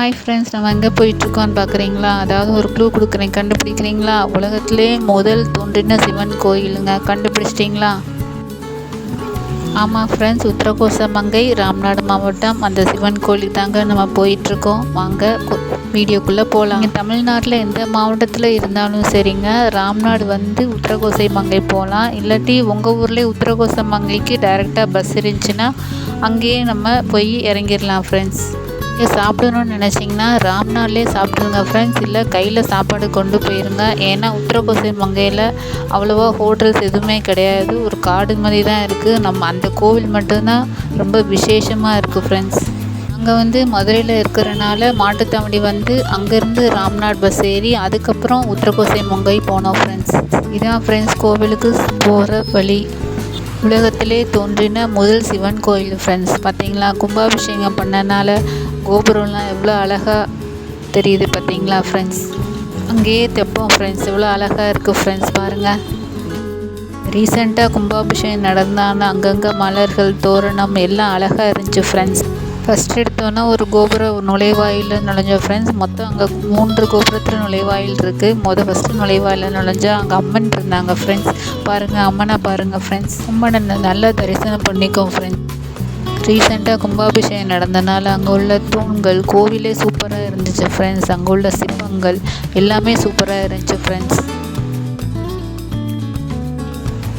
Hi friends, நம்ம எங்கே போயிட்டுருக்கோன்னு பார்க்குறீங்களா? அதாவது ஒரு க்ளூ கொடுக்குறேன், கண்டுபிடிக்கிறீங்களா? உலகத்திலே முதல் தோன்றின சிவன் கோயிலுங்க. கண்டுபிடிச்சிட்டிங்களா? ஆமாம் ஃப்ரெண்ட்ஸ், உத்தரகோசமங்கை, ராம்நாடு மாவட்டம். அந்த சிவன் கோயிலுக்கு தாங்க நம்ம போயிட்டுருக்கோம். வாங்க வீடியோக்குள்ளே போகலாம். நீங்கள் தமிழ்நாட்டில் எந்த மாவட்டத்தில் இருந்தாலும் சரிங்க, ராம்நாடு வந்து உத்தரகோசமங்கை போகலாம். இல்லாட்டி உங்கள் ஊர்லேயே உத்தரகோசமங்கைக்கு டைரெக்டாக பஸ் இருந்துச்சுன்னா அங்கேயே நம்ம போய் இறங்கிடலாம் ஃப்ரெண்ட்ஸ். சாப்பிடணும்னு நினச்சிங்கன்னா ராம்நாட்லேயே சாப்பிட்ருங்க ஃப்ரெண்ட்ஸ். இல்லை கையில் சாப்பாடு கொண்டு போயிருங்க. ஏன்னா உத்தரகோசமங்கையில் அவ்வளோவா ஹோட்டல்ஸ் எதுவுமே கிடையாது. ஒரு காடு மாதிரி தான் இருக்குது. நம்ம அந்த கோவில் மட்டும்தான் ரொம்ப விசேஷமாக இருக்குது ஃப்ரெண்ட்ஸ். அங்கே வந்து மதுரையில் இருக்கிறனால மாட்டுத்தாவணி வந்து அங்கேருந்து ராம்நாட் பஸ் ஏறி அதுக்கப்புறம் உத்தரகோசமங்கை போனோம் ஃப்ரெண்ட்ஸ். இதான் ஃப்ரெண்ட்ஸ் கோவிலுக்கு போகிற வழி. உலகத்திலே தோன்றின முதல் சிவன் கோயில் ஃப்ரெண்ட்ஸ். பார்த்தீங்களா, கும்பாபிஷேகம் பண்ணனால கோபுரம்லாம் எவ்வளோ அழகாக தெரியுது பார்த்தீங்களா ஃப்ரெண்ட்ஸ். அங்கேயே தெப்போம் ஃப்ரெண்ட்ஸ், எவ்வளோ அழகாக இருக்குது ஃப்ரெண்ட்ஸ். பாருங்கள், ரீசெண்டாக கும்பாபிஷேகம் நடந்தாலும் அங்கங்கே மலர்கள், தோரணம் எல்லாம் அழகாக இருந்துச்சு ஃப்ரெண்ட்ஸ். ஃபஸ்ட் எடுத்தோன்னா ஒரு கோபுர நுழைவாயில் நுழைஞ்சோம் ஃப்ரெண்ட்ஸ். மொத்தம் அங்கே 3 கோபுரத்தில் நுழைவாயில் இருக்குது. ஃபஸ்ட்டு நுழைவாயில் நுழைஞ்சா அங்கே அம்மன் இருந்தாங்க ஃப்ரெண்ட்ஸ். பாருங்கள், அம்மனை பாருங்கள் ஃப்ரெண்ட்ஸ். அம்மனை நல்லா தரிசனம் பண்ணிக்கோம் ஃப்ரெண்ட்ஸ். ரீசெண்டாக கும்பாபிஷேகம் நடந்தனால அங்கே உள்ள தூண்கள், கோவிலே சூப்பராக இருந்துச்சு ஃப்ரெண்ட்ஸ். அங்கே உள்ள சிற்பங்கள் எல்லாமே சூப்பராக இருந்துச்சு ஃப்ரெண்ட்ஸ்.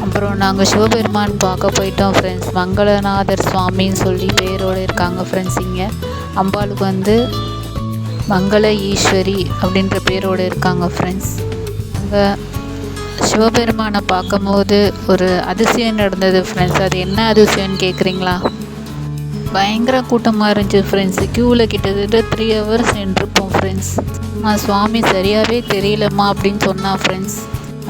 அப்புறம் நாங்கள் சிவபெருமான் பார்க்க போயிட்டோம் ஃப்ரெண்ட்ஸ். மங்களநாதர் சுவாமின்னு சொல்லி பேரோடு இருக்காங்க ஃப்ரெண்ட்ஸ். இங்கே அம்பாளுக்கு வந்து மங்கள ஈஸ்வரி அப்படின்ற பேரோடு இருக்காங்க ஃப்ரெண்ட்ஸ். அங்கே சிவபெருமானை பார்க்கும்போது ஒரு அதிசயம் நடந்தது ஃப்ரெண்ட்ஸ். அது என்ன அதிசயம்னு கேட்குறீங்களா? பயங்கர கூட்டமாக இருந்துச்சு ஃப்ரெண்ட்ஸ். க்யூவில் கிட்டத்தட்ட 3 hours நின்றுப்போம் ஃப்ரெண்ட்ஸ். சுவாமி சரியாகவே தெரியலம்மா அப்படின்னு சொன்னான் ஃப்ரெண்ட்ஸ்.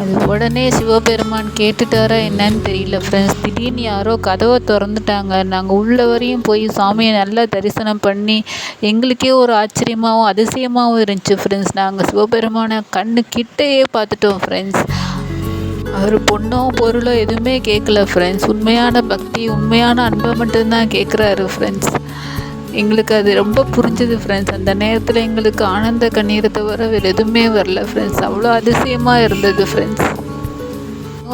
அது உடனே சிவபெருமான் கேட்டுட்டாரா என்னன்னு தெரியல ஃப்ரெண்ட்ஸ். திடீர்னு யாரோ கதவை திறந்துட்டாங்க. நாங்கள் உள்ள வரையும் போய் சாமியை நல்லா தரிசனம் பண்ணி எங்களுக்கே ஒரு ஆச்சரியமாகவும் அதிசயமாகவும் இருந்துச்சு ஃப்ரெண்ட்ஸ். நாங்கள் சிவபெருமானை கண்ணு கிட்டேயே பார்த்துட்டோம் ஃப்ரெண்ட்ஸ். அவர் பொண்ணோ பொருளோ எதுவுமே கேட்கல ஃப்ரெண்ட்ஸ். உண்மையான பக்தி, உண்மையான அன்பை மட்டும்தான் கேட்குறாரு ஃப்ரெண்ட்ஸ். எங்களுக்கு அது ரொம்ப புரிஞ்சுது ஃப்ரெண்ட்ஸ். அந்த நேரத்தில் எங்களுக்கு ஆனந்த கண்ணீரை தவிர வேறு எதுவுமே வரல ஃப்ரெண்ட்ஸ். அவ்வளோ அதிசயமாக இருந்தது ஃப்ரெண்ட்ஸ்.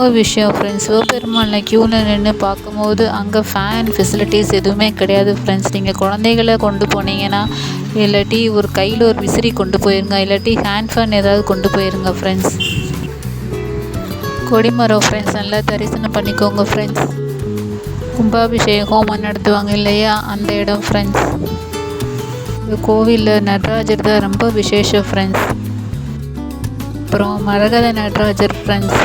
ஒரு விஷயம் ஃப்ரெண்ட்ஸ், சிவபெருமானில் க்யூவில் நின்று பார்க்கும்போது அங்கே ஃபேன் ஃபெசிலிட்டிஸ் எதுவுமே கிடையாது ஃப்ரெண்ட்ஸ். நீங்கள் குழந்தைகளை கொண்டு போனீங்கன்னா இல்லாட்டி ஒரு கையில் ஒரு விசிறி கொண்டு போயிருங்க, இல்லாட்டி ஹேண்ட் ஃபேன் ஏதாவது கொண்டு போயிருங்க ஃப்ரெண்ட்ஸ். கொடிமரம் ஃப்ரெண்ட்ஸ், நல்லா தரிசனம் பண்ணிக்கோங்க ஃப்ரெண்ட்ஸ். கும்பாபிஷேகம் ஹோமம் நடத்துவாங்க இல்லையா, அந்த இடம் ஃப்ரெண்ட்ஸ். இந்த கோவிலில் நடராஜர் தான் ரொம்ப விசேஷம் ஃப்ரெண்ட்ஸ். அப்புறம் மரகத நடராஜர் ஃப்ரெண்ட்ஸ்.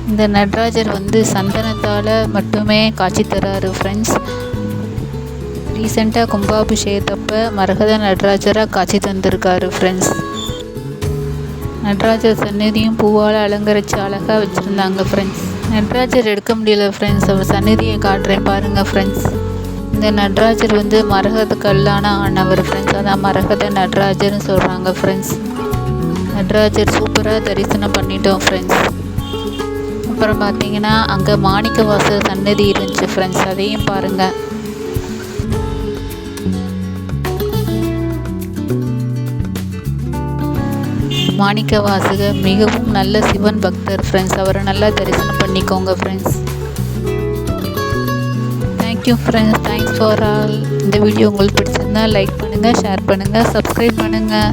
இந்த நடராஜர் வந்து சந்தனத்தால் மட்டுமே காட்சி தராரு ஃப்ரெண்ட்ஸ். ரீசெண்டாக கும்பாபிஷேகத்தப்போ மரகத நடராஜராக காட்சி தந்திருக்காரு ஃப்ரெண்ட்ஸ். நடராஜர் சந்நிதியும் பூவால் அலங்கரித்து அழகாக வச்சுருந்தாங்க ஃப்ரெண்ட்ஸ். நடராஜர் எடுக்க முடியல ஃப்ரெண்ட்ஸ், அவர் சந்நிதியை காட்டுறேன் பாருங்கள் ஃப்ரெண்ட்ஸ். இந்த நடராஜர் வந்து மரகத கல்லான ஆனவர் ஃப்ரெண்ட்ஸ். அதான் மரகத நடராஜர்னு சொல்கிறாங்க ஃப்ரெண்ட்ஸ். நடராஜர் சூப்பராக தரிசனம் பண்ணிட்டோம் ஃப்ரெண்ட்ஸ். அப்புறம் பார்த்தீங்கன்னா அங்கே மாணிக்க வாசல் சன்னதி இருந்துச்சு ஃப்ரெண்ட்ஸ், அதையும் பாருங்கள். மாணிக்க வாசகர் மிகவும் நல்ல சிவன் பக்தர் ஃப்ரெண்ட்ஸ். அவரை நல்லா தரிசனம் பண்ணிக்கோங்க friends. Thank you friends, thanks for all. இந்த வீடியோ உங்களுக்கு பிடிச்சிருந்தா லைக் பண்ணுங்கள், ஷேர் பண்ணுங்கள், சப்ஸ்கிரைப் பண்ணுங்கள்.